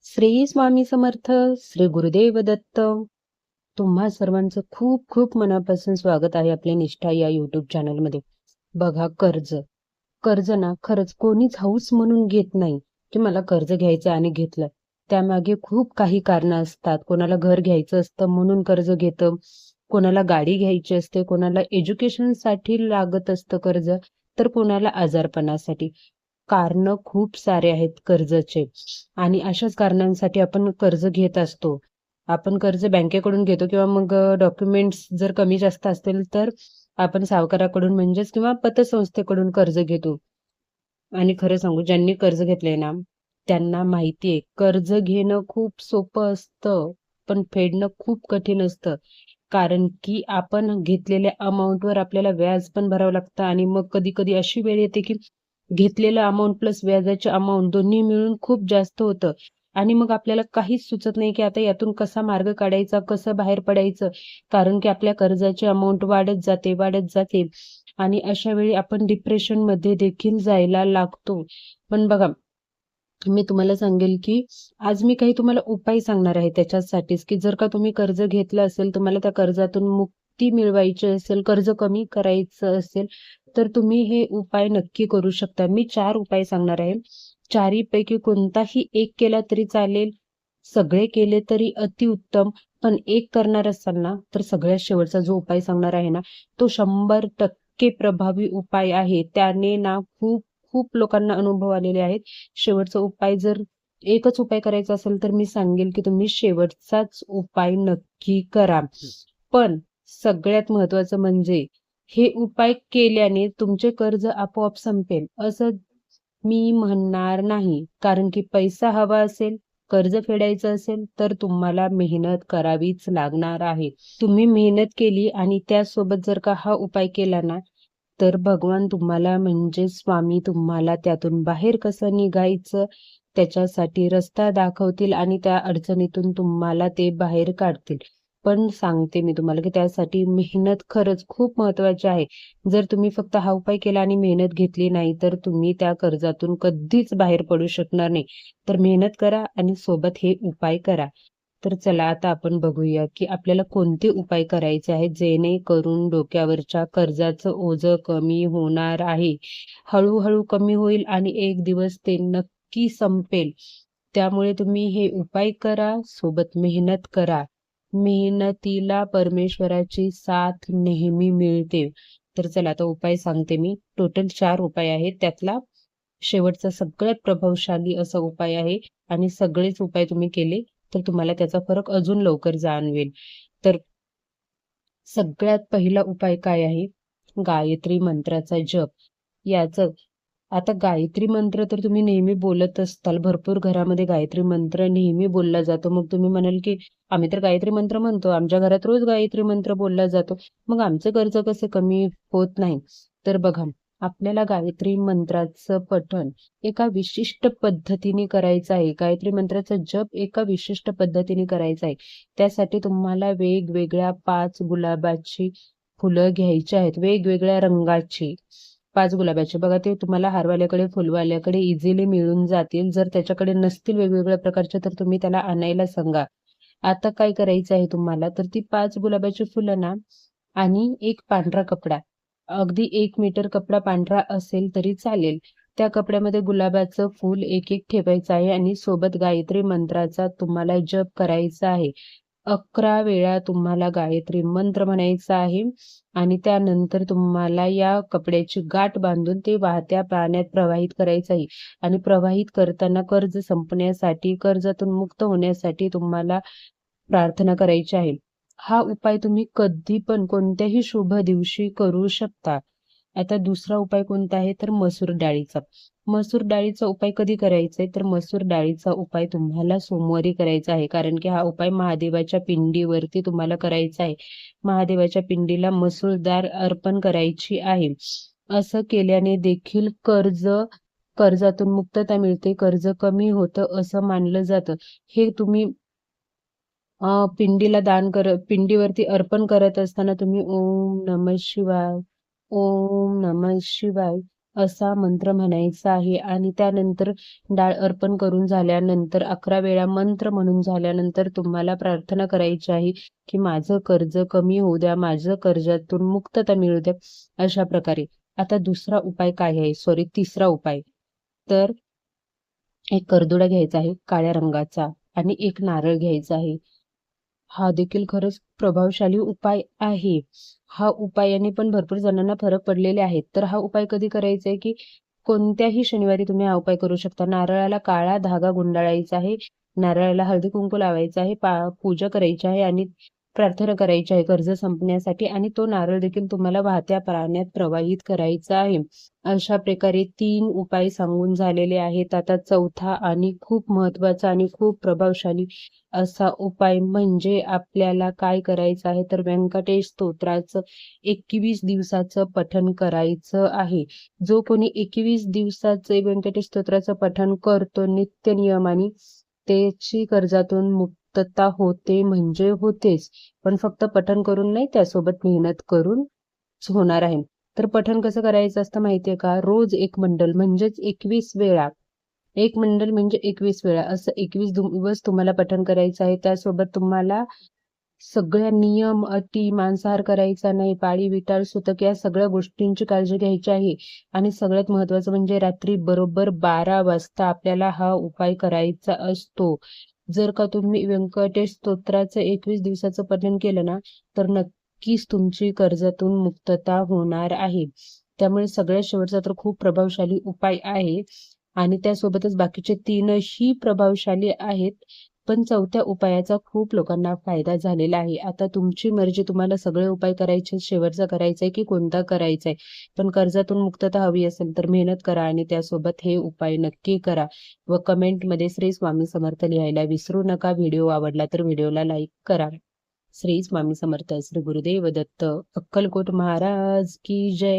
श्री स्वामी समर्थ. श्री गुरुदेव दत्त. तुम्हा सर्वांचं खूप खूप मनापासून स्वागत आहे आपल्या निष्ठा या युट्यूब चॅनलमध्ये. बघा, कर्ज ना खरंच कोणीच हौस म्हणून घेत नाही की मला कर्ज घ्यायचं आणि घेतलं. त्यामागे खूप काही कारणं असतात. कोणाला घर घ्यायचं असतं म्हणून कर्ज घेतं, कोणाला गाडी घ्यायची असते, कोणाला एज्युकेशनसाठी लागत असतं कर्ज, तर कोणाला आजारपणासाठी. कारणं खूप सारे आहेत कर्जाचे आणि अशाच कारणांसाठी आपण कर्ज घेत असतो. आपण कर्ज बँकेकडून घेतो किंवा मग डॉक्युमेंट्स जर कमी जास्त असतील तर आपण सावकाराकडून म्हणजेच किंवा पतसंस्थेकडून कर्ज घेतो. आणि खरं सांगू, ज्यांनी कर्ज घेतलंय ना त्यांना माहितीये कर्ज घेणं खूप सोपं असतं, पण फेडणं खूप कठीण असतं. कारण की आपण घेतलेल्या अमाऊंटवर आपल्याला व्याज पण भरावं लागतं आणि मग कधी कधी अशी वेळ येते की घेतलेलं अमाऊंट प्लस व्याजाचे अमाऊंट दोन्ही मिळून खूप जास्त होतं आणि मग आपल्याला काहीच सुचत नाही की आता यातून कसा मार्ग काढायचा, कसं बाहेर पडायचं. कारण की आपल्या कर्जाची अमाऊंट वाढत जाते आणि अशा वेळी आपण डिप्रेशन मध्ये देखील जायला लागतो. पण बघा, मी तुम्हाला सांगेल की आज मी काही तुम्हाला उपाय सांगणार आहे त्याच्यासाठीच, की जर का तुम्ही कर्ज घेतलं असेल, तुम्हाला त्या कर्जातून मुक्ती मिळवायची असेल, कर्ज कमी करायचं असेल, तर तुम्ही हे उपाय नक्की करू शकता. मी 4 उपाय सांगणार आहे. चारीपैकी कोणताही एक केला तरी चालेल, सगळे केले तरी अतिउत्तम. पण एक करणार असाल ना, तर सगळ्यात शेवटचा जो उपाय सांगणार आहे ना, तो 100% प्रभावी उपाय आहे. त्याने ना खूप खूप लोकांना अनुभव आलेले आहेत. शेवटचा उपाय जर एकच उपाय करायचा असेल तर मी सांगेल की तुम्ही शेवटचाच उपाय नक्की करा. पण सगळ्यात महत्वाचं म्हणजे हे उपाय केल्याने तुमचे कर्ज आपोआप संपेल असं मी म्हणणार नाही. कारण की पैसा हवा असेल, कर्ज फेडायचं असेल तर तुम्हाला मेहनत करावीच लागणार आहे. तुम्ही मेहनत केली आणि त्यासोबत जर का हा उपाय केला ना, तर भगवान तुम्हाला म्हणजे स्वामी तुम्हाला त्यातून बाहेर कसं निघायचं त्याच्यासाठी रस्ता दाखवतील आणि त्या अडचणीतून तुम्हाला ते बाहेर काढतील. पण सांगते मी तुम्हाला की त्यासाठी मेहनत खरंच खूप महत्वाची आहे. जर तुम्ही फक्त हा उपाय केला आणि मेहनत घेतली नाही तर तुम्ही त्या कर्जातून कधीच बाहेर पडू शकणार नाही. तर मेहनत करा आणि सोबत हे उपाय करा. तर चला आता आपण बघूया की आपल्याला कोणते उपाय करायचे आहेत जेणेकरून डोक्यावरच्या कर्जाचं ओझं कमी होणार आहे. हळूहळू कमी होईल आणि एक दिवस ते नक्की संपेल. त्यामुळे तुम्ही हे उपाय करा, सोबत मेहनत करा. मेहनतीला परमेश्वराची साथ नेहमी मिळते. तर चला आता उपाय सांगते मी. टोटल 4 उपाय आहेत. त्यातला शेवटचा सगळ्यात प्रभावशाली असा उपाय आहे आणि सगळेच उपाय तुम्ही केले तर तुम्हाला त्याचा फरक अजून लवकर जाणवेल. तर सगळ्यात पहिला उपाय काय आहे? गायत्री मंत्राचा जप. याचं आता गायत्री मंत्र तर तुम्ही नेहमी बोलत असताल. भरपूर घरामध्ये गायत्री मंत्र नेहमी बोलला जातो. मग तुम्ही म्हणाल की आम्ही तर गायत्री मंत्र म्हणतो, आमच्या घरात रोज गायत्री मंत्र बोलला जातो, मग आमचे कर्ज कसे कमी होत नाही? तर बघा, आपल्याला गायत्री मंत्राचं पठण एका विशिष्ट पद्धतीने करायचं आहे. गायत्री मंत्राचा जप एका विशिष्ट पद्धतीने करायचा आहे. त्यासाठी तुम्हाला वेगवेगळ्या 5 गुलाबाची फुलं घ्यायची आहेत, वेगवेगळ्या रंगाची 5 गुलाबाचे. बघा, ते तुम्हाला हारवाल्याकडे, फुलवाल्याकडे इझिली मिळून जातील. जर त्याच्याकडे नसतील वेगवेगळ्या प्रकारचे तर तुम्ही त्याला आणायला सांगा. आता काय करायचं आहे तुम्हाला, तर ती 5 गुलाबाची फुलं ना आणि एक पांढरा कपडा, अगदी 1 मीटर कपडा पांढरा असेल तरी चालेल. त्या कपड्यामध्ये गुलाबाचं फूल एक ठेवायचं आहे आणि सोबत गायत्री मंत्राचा तुम्हाला जप करायचा आहे. 11 वेळा तुम्हाला गायत्री मंत्र म्हणायचा आहे आणि त्यानंतर तुम्हाला या कपड्याची गाठ बांधून ते वाहत्या पाण्यात प्रवाहित करायचं आहे. आणि प्रवाहित करताना कर्ज संपण्यासाठी, कर्जातून मुक्त होण्यासाठी तुम्हाला प्रार्थना करायची आहे. हा उपाय तुम्ही कधी पण कोणत्याही शुभ दिवशी करू शकता. आता दुसरा उपाय कोणता आहे, तर मसूर डाळीचा. मसूर डाळीचा उपाय कधी करायचा आहे, तर मसूर डाळीचा उपाय तुम्हाला सोमवारी करायचा आहे. कारण की हा उपाय महादेवाच्या पिंडीवरती तुम्हाला करायचा आहे. महादेवाच्या पिंडीला मसूर डाळ अर्पण करायची आहे. असं केल्याने देखील कर्जातून मुक्तता मिळते, कर्ज कमी होतं असं मानलं जातं. हे तुम्ही पिंडीवरती अर्पण करत असताना तुम्ही ओम नमः शिवाय, ओम नमः शिवाय असा मंत्र म्हणायचा आहे. आणि त्यानंतर डाळ अर्पण करून झाल्यानंतर 11 वेळा मंत्र म्हणून झाल्यानंतर तुम्हाला प्रार्थना करायची आहे की माझं कर्ज कमी होऊ द्या, माझं कर्जातून मुक्तता मिळू द्या, अशा प्रकारे. आता दुसरा उपाय काय आहे, सॉरी तिसरा उपाय, तर एक करदुडा घ्यायचा आहे काळ्या रंगाचा आणि एक नारळ घ्यायचा आहे. हा देखील खरंच प्रभावशाली उपाय आहे. हा उपायाने पण भरपूर जणांना फरक पडलेले आहेत. तर हा उपाय कधी करायचा आहे की कोणत्याही शनिवारी तुम्ही हा उपाय करू शकता. नारळाला काळा धागा गुंडाळायचा आहे, नारळाला हळदी कुंकू लावायचं आहे, पूजा करायची आहे आणि प्रार्थना करायची आहे कर्ज संपण्यासाठी. आणि तो नारळ देखील तुम्हाला वाहत्या पाण्यात प्रवाहित करायचा आहे. अशा प्रकारे 3 उपाय सांगून झालेले आहेत. आता चौथा आणि खूप महत्वाचा आणि खूप प्रभावशाली असा उपाय म्हणजे आपल्याला काय करायचं आहे, तर व्यंकटेश स्तोत्राचं 21 दिवसाचं पठण करायचं आहे. जो कोणी 21 दिवसाचे व्यंकटेश स्तोत्राचं पठण करतो नित्य नियमाने, त्याची कर्जातून मुक्तता होते म्हणजे होतेच. पण फक्त पठण करून नाही, त्यासोबत मेहनत करून होणार आहे. तर पठण कसं करायचं असतं माहितीये का, रोज एक मंडल म्हणजेच 21 वेळा, एक मंडल म्हणजे 21 वेळा असं 21 दिवस तुम्हाला पठण करायचं आहे. त्यासोबत तुम्हाला सगळ्या नियम, अटी, मांसाहार करायचा नाही, पाळी, विटाळ, सुतक या सगळ्या गोष्टींची काळजी घ्यायची आहे. आणि सगळ्यात महत्वाचं म्हणजे रात्री बरोबर 12 वाजता आपल्याला हा उपाय करायचा असतो. जर का तुम्ही व्यंकटेश स्तोत्राचं 21 दिवसाचं पठण केलं ना, तर नक्कीच तुमची कर्जातून मुक्तता होणार आहे. त्यामुळे सगळ्यात शेवटचा तर खूप प्रभावशाली उपाय आहे आणि त्यासोबतच बाकीचे 3ही प्रभावशाली आहेत. पण चौथ्या उपायाचा खूप लोकांना फायदा झालेला आहे. आता तुमची मर्जी, तुम्हाला सगळे उपाय करायचे, शेवटचा करायचा आहे की कोणता करायचा आहे. पण कर्जातून मुक्तता हवी असेल तर मेहनत करा आणि त्यासोबत हे उपाय नक्की करा. व कमेंटमध्ये श्री स्वामी समर्थ लिहायला विसरू नका. व्हिडिओ आवडला तर व्हिडिओला लाईक करा. श्री स्वामी समर्थ. श्री गुरुदेव दत्त. अक्कलकोट महाराज की जय.